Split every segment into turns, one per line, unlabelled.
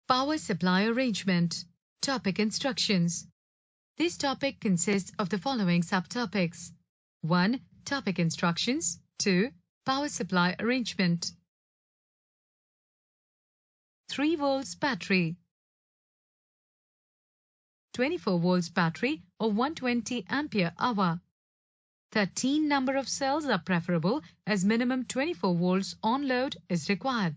Power supply arrangement. Topic instructions. This topic consists of the following subtopics. 1. Topic instructions. 2. Power supply arrangement. 3 volts battery. 24 volts battery or 120 ampere hour. 13 number of cells are preferable as minimum 24 volts on load is required.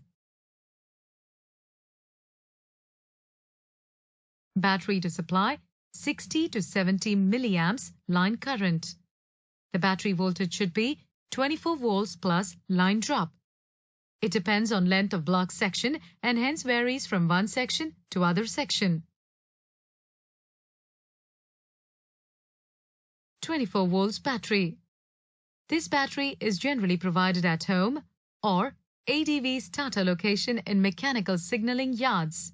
Battery to supply 60 to 70 milliamps line current. The battery voltage should be 24 volts plus line drop. It depends on length of block section and hence varies from one section to other section. 24 volts battery. This battery is generally provided at home or ADV starter location in mechanical signaling yards.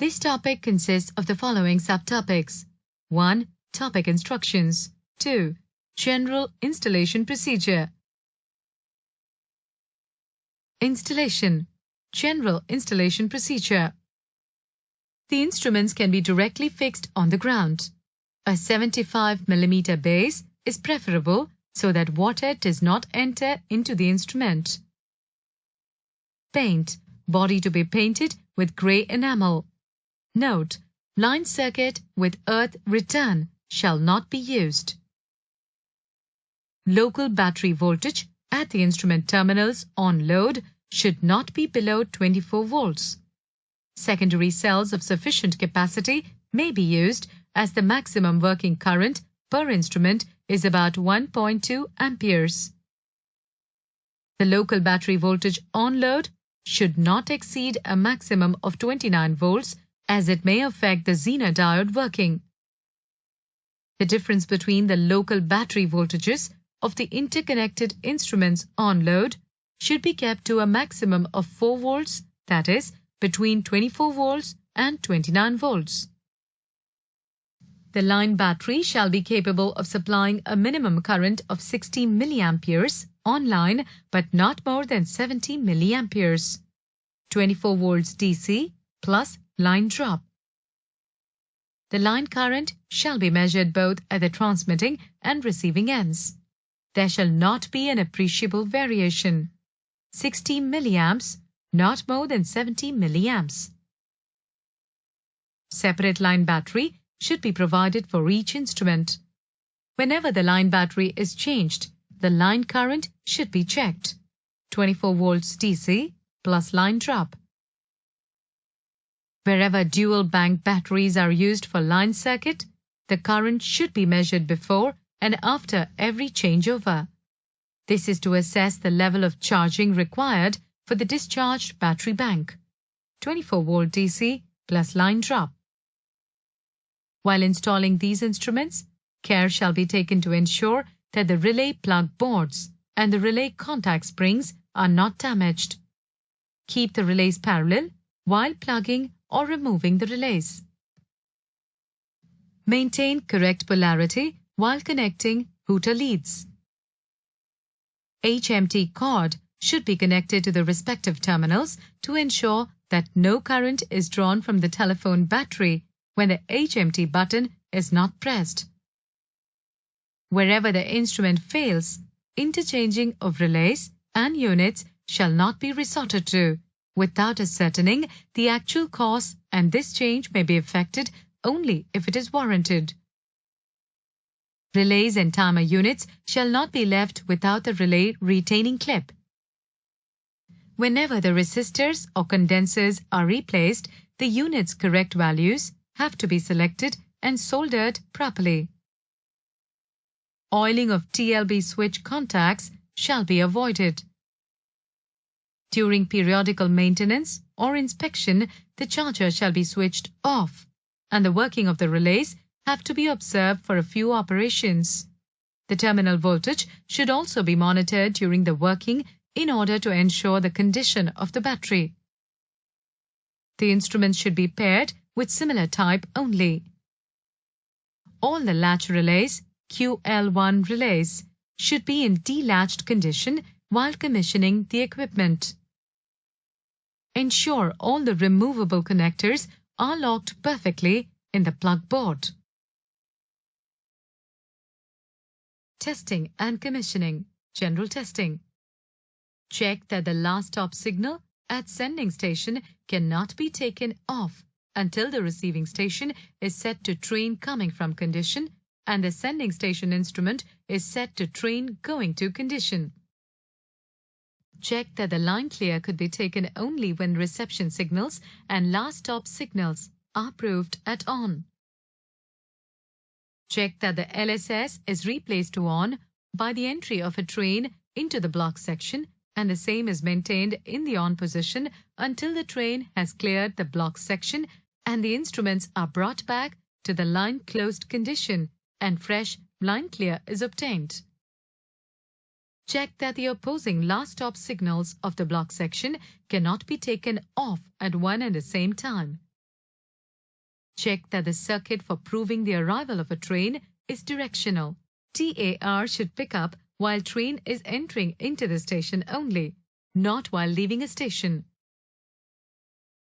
This topic consists of the following subtopics. 1. Topic instructions. 2. General installation procedure. Installation. General installation procedure. The instruments can be directly fixed on the ground. A 75 mm base is preferable so that water does not enter into the instrument. Paint. Body to be painted with grey enamel. Note: line circuit with earth return shall not be used. Local battery voltage at the instrument terminals on load should not be below 24 volts. Secondary cells of sufficient capacity may be used as the maximum working current per instrument is about 1.2 amperes. The local battery voltage on load should not exceed a maximum of 29 volts as it may affect the Zener diode working. The difference between the local battery voltages of the interconnected instruments on load should be kept to a maximum of 4 volts, that is, between 24 volts and 29 volts. The line battery shall be capable of supplying a minimum current of 60 milliamperes on line but not more than 70 milliamperes. 24 volts DC plus line drop. The line current shall be measured both at the transmitting and receiving ends. There shall not be an appreciable variation. 60 milliamps, not more than 70 milliamps. Separate line battery should be provided for each instrument. Whenever the line battery is changed, the line current should be checked. 24 volts DC plus line drop. Wherever dual bank batteries are used for line circuit, the current should be measured before and after every changeover. This is to assess the level of charging required for the discharged battery bank. 24 volt DC plus line drop. While installing these instruments, care shall be taken to ensure that the relay plug boards and the relay contact springs are not damaged. Keep the relays parallel while plugging or removing the relays. Maintain correct polarity while connecting hooter leads. HMT cord should be connected to the respective terminals to ensure that no current is drawn from the telephone battery when the HMT button is not pressed. Wherever the instrument fails, interchanging of relays and units shall not be resorted to without ascertaining the actual cause, and this change may be effected only if it is warranted. Relays and timer units shall not be left without the relay retaining clip. Whenever the resistors or condensers are replaced, the unit's correct values have to be selected and soldered properly. Oiling of TLB switch contacts shall be avoided. During periodical maintenance or inspection, the charger shall be switched off, and the working of the relays have to be observed for a few operations. The terminal voltage should also be monitored during the working in order to ensure the condition of the battery. The instruments should be paired with similar type only. All the latch relays, QL1 relays, should be in delatched condition while commissioning the equipment. Ensure all the removable connectors are locked perfectly in the plug board. Testing and commissioning. General testing. Check that the last stop signal at sending station cannot be taken off until the receiving station is set to train coming from condition and the sending station instrument is set to train going to condition. Check that the line clear could be taken only when reception signals and last stop signals are proved at on. Check that the LSS is replaced to on by the entry of a train into the block section and the same is maintained in the on position until the train has cleared the block section and the instruments are brought back to the line closed condition and fresh line clear is obtained. Check that the opposing last stop signals of the block section cannot be taken off at one and the same time. Check that the circuit for proving the arrival of a train is directional. TAR should pick up while train is entering into the station only, not while leaving a station.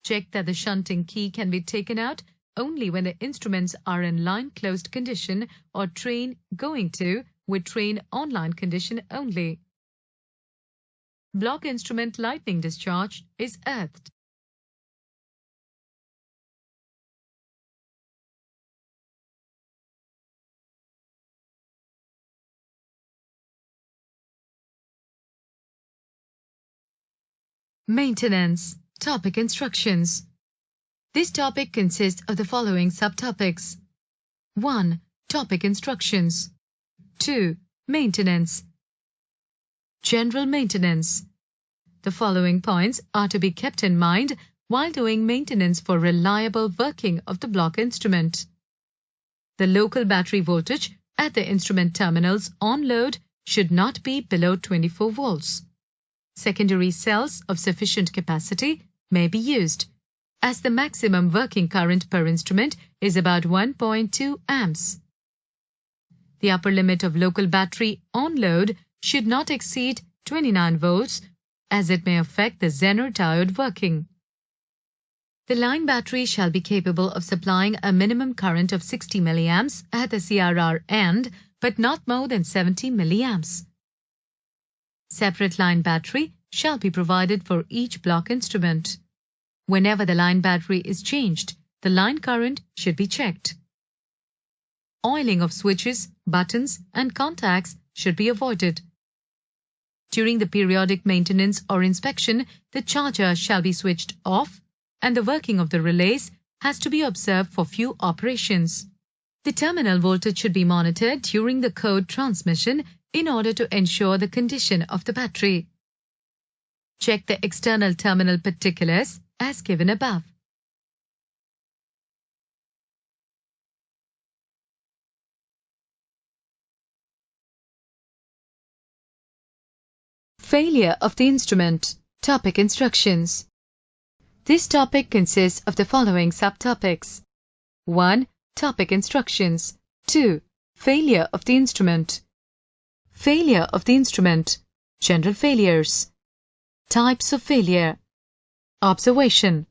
Check that the shunting key can be taken out only when the instruments are in line closed condition or train going to with train online condition only. Block instrument lightning discharge is earthed. Maintenance. Topic instructions. This topic consists of the following subtopics. 1. Topic instructions. 2. Maintenance. General maintenance. The following points are to be kept in mind while doing maintenance for reliable working of the block instrument. The local battery voltage at the instrument terminals on load should not be below 24 volts. Secondary cells of sufficient capacity may be used, as the maximum working current per instrument is about 1.2 amps. The upper limit of local battery on load should not exceed 29 volts, as it may affect the Zener diode working. The line battery shall be capable of supplying a minimum current of 60 milliamps at the CRR end, but not more than 70 milliamps. Separate line battery shall be provided for each block instrument. Whenever the line battery is changed, the line current should be checked. Oiling of switches, buttons, and contacts should be avoided. During the periodic maintenance or inspection, the charger shall be switched off, and the working of the relays has to be observed for few operations. The terminal voltage should be monitored during the code transmission in order to ensure the condition of the battery. Check the external terminal particulars as given above. Failure of the instrument. Topic instructions. This topic consists of the following subtopics. 1. Topic instructions. 2. Failure of the instrument. Failure of the instrument. General failures. Types of failure. Observation.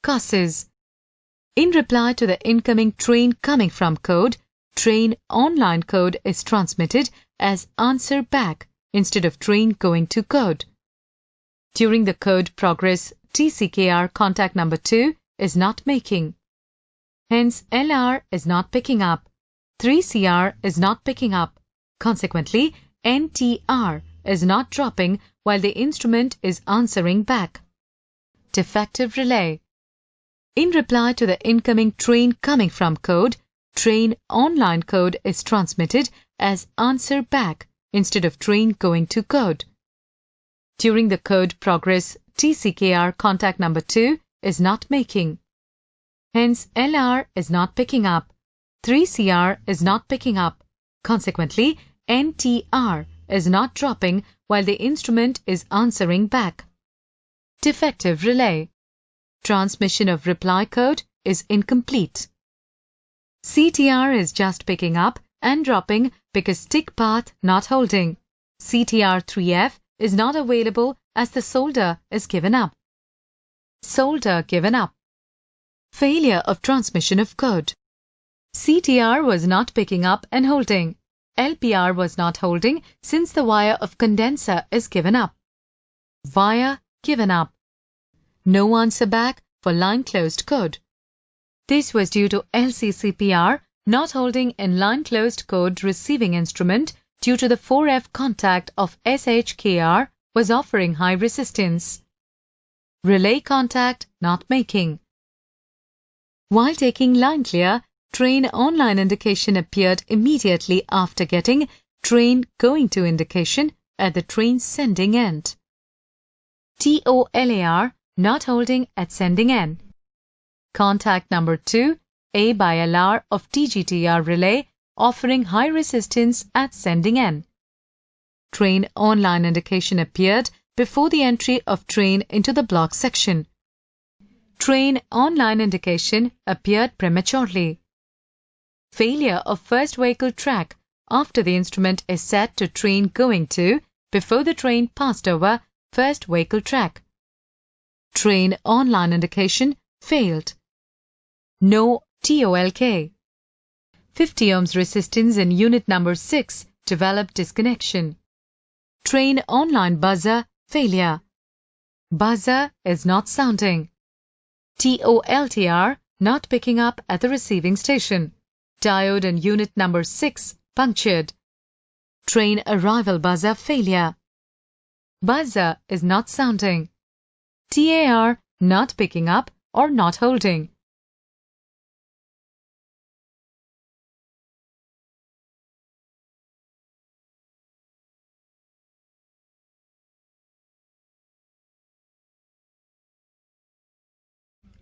Causes. In reply to the incoming train coming from code, train online code is transmitted as answer back instead of train going to code. During the code progress, TCKR contact number 2 is not making. Hence, LR is not picking up. 3CR is not picking up. Consequently, NTR is not dropping while the instrument is answering back. Defective relay. In reply to the incoming train coming from code, train online code is transmitted as answer back instead of train going to code. During the code progress, TCKR contact number 2 is not making. Hence, LR is not picking up. 3CR is not picking up. Consequently, NTR is not dropping while the instrument is answering back. Defective relay. Transmission of reply code is incomplete. CTR is just picking up and dropping because stick path not holding. CTR3F is not available as the solder is given up. Solder given up. Failure of transmission of code. CTR was not picking up and holding. LPR was not holding since the wire of condenser is given up. Wire given up. No answer back for line closed code. This was due to LCCPR not holding in line closed code receiving instrument due to the 4F contact of SHKR was offering high resistance. Relay contact not making. While taking line clear, train on-line indication appeared immediately after getting train going to indication at the train sending end. TOLAR not holding at sending end. Contact number 2, A by LR of TGTR relay offering high resistance at sending end. Train on-line indication appeared before the entry of train into the block section. Train on-line indication appeared prematurely. Failure of first vehicle track after the instrument is set to train going to before the train passed over first vehicle track. Train on-line indication failed. No TOLK. 50 ohms resistance in unit number 6 developed disconnection. Train on-line buzzer failure. Buzzer is not sounding. TOLTR not picking up at the receiving station. Diode in unit number 6 punctured. Train arrival buzzer failure. Buzzer is not sounding. TAR not picking up or not holding.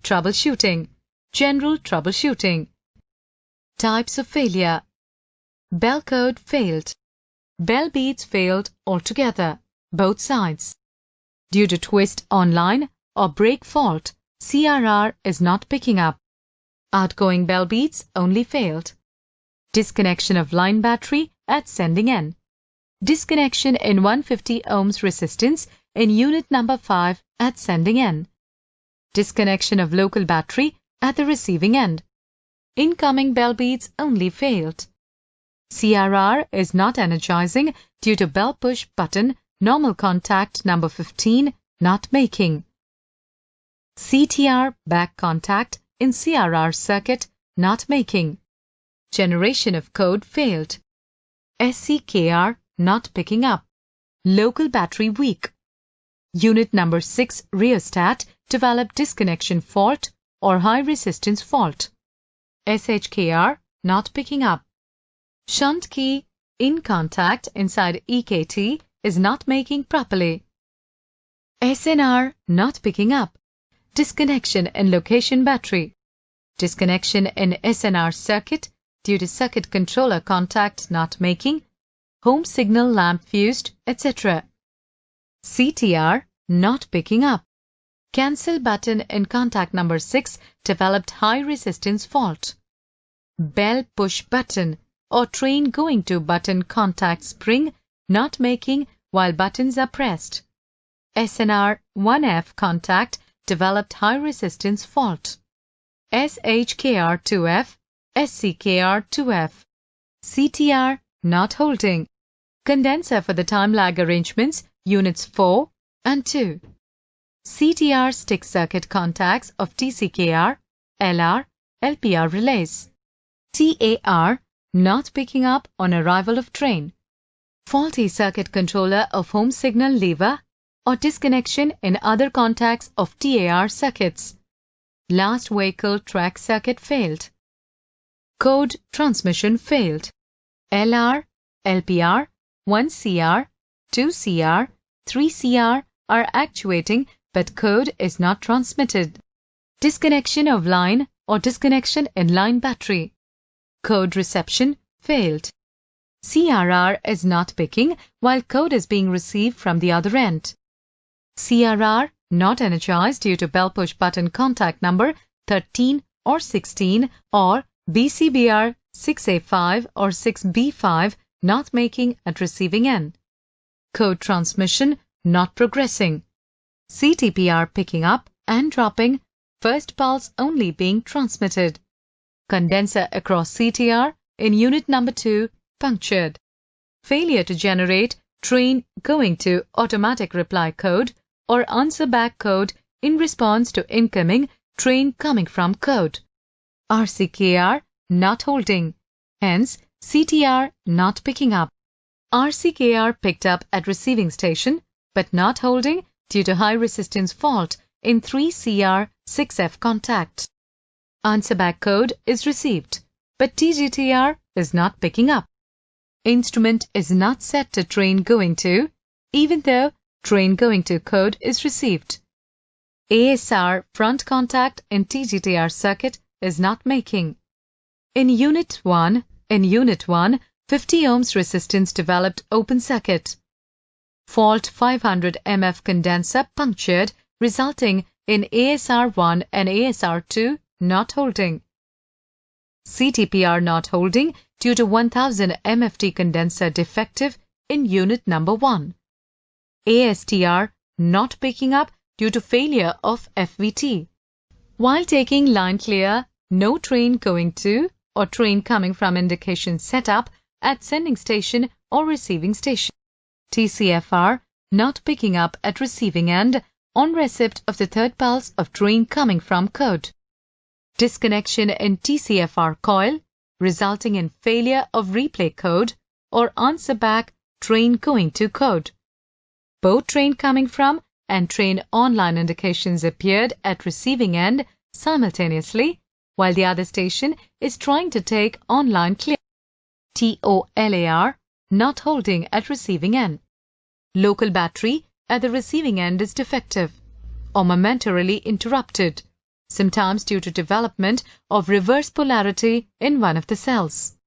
Troubleshooting. General troubleshooting. Types of failure. Bell code failed. Bell beads failed altogether, both sides. Due to twist on line or break fault, CRR is not picking up. Outgoing bell beads only failed. Disconnection of line battery at sending end. Disconnection in 150 ohms resistance in unit number 5 at sending end. Disconnection of local battery at the receiving end. Incoming bell beads only failed. CRR is not energizing due to bell push button normal contact number 15 not making. CTR back contact in CRR circuit not making. Generation of code failed. SCKR not picking up. Local battery weak. Unit number 6 rheostat developed disconnection fault or high resistance fault. SHKR not picking up. Shunt key in contact inside EKT is not making properly. SNR not picking up. Disconnection in location battery. Disconnection in SNR circuit due to circuit controller contact not making. Home signal lamp fused, etc. CTR not picking up. Cancel button in contact number 6 developed high resistance fault. Bell push button or train going to button contact spring not making while buttons are pressed. SNR 1F contact developed high resistance fault. SHKR2F, SCKR2F. CTR not holding. Condenser for the time lag arrangements units 4 and 2. CTR stick circuit contacts of TCKR, LR, LPR relays. TAR not picking up on arrival of train. Faulty circuit controller of home signal lever or disconnection in other contacts of TAR circuits. Last vehicle track circuit failed. Code transmission failed. LR, LPR, 1CR, 2CR, 3CR are actuating but code is not transmitted. Disconnection of line or disconnection in line battery. Code reception failed. CRR is not picking while code is being received from the other end. CRR not energized due to bell push button contact number 13 or 16 or BCBR 6A5 or 6B5 not making at receiving end. Code transmission not progressing. CTPR picking up and dropping, first pulse only being transmitted. Condenser across CTR in unit number 2 punctured. Failure to generate train going to automatic reply code or answer back code in response to incoming train coming from code. RCKR not holding, hence CTR not picking up. RCKR picked up at receiving station but not holding due to high resistance fault in 3CR 6F contact. Answer back code is received, but TGTR is not picking up. Instrument is not set to train going to, even though train going to code is received. ASR front contact in TGTR circuit is not making. In Unit 1, 50 ohms resistance developed open circuit. Fault 500 mF condenser punctured, resulting in ASR1 and ASR2 not holding. CTPR not holding due to 1000 MFT condenser defective in unit number 1. ASTR not picking up due to failure of FVT. While taking line clear, no train going to or train coming from indication set up at sending station or receiving station. TCFR not picking up at receiving end on receipt of the third pulse of train coming from code. Disconnection in TCFR coil resulting in failure of replay code or answer back train going to code. Both train coming from and train online indications appeared at receiving end simultaneously while the other station is trying to take online clear. TOLAR not holding at receiving end. Local battery at the receiving end is defective or momentarily interrupted, sometimes due to development of reverse polarity in one of the cells.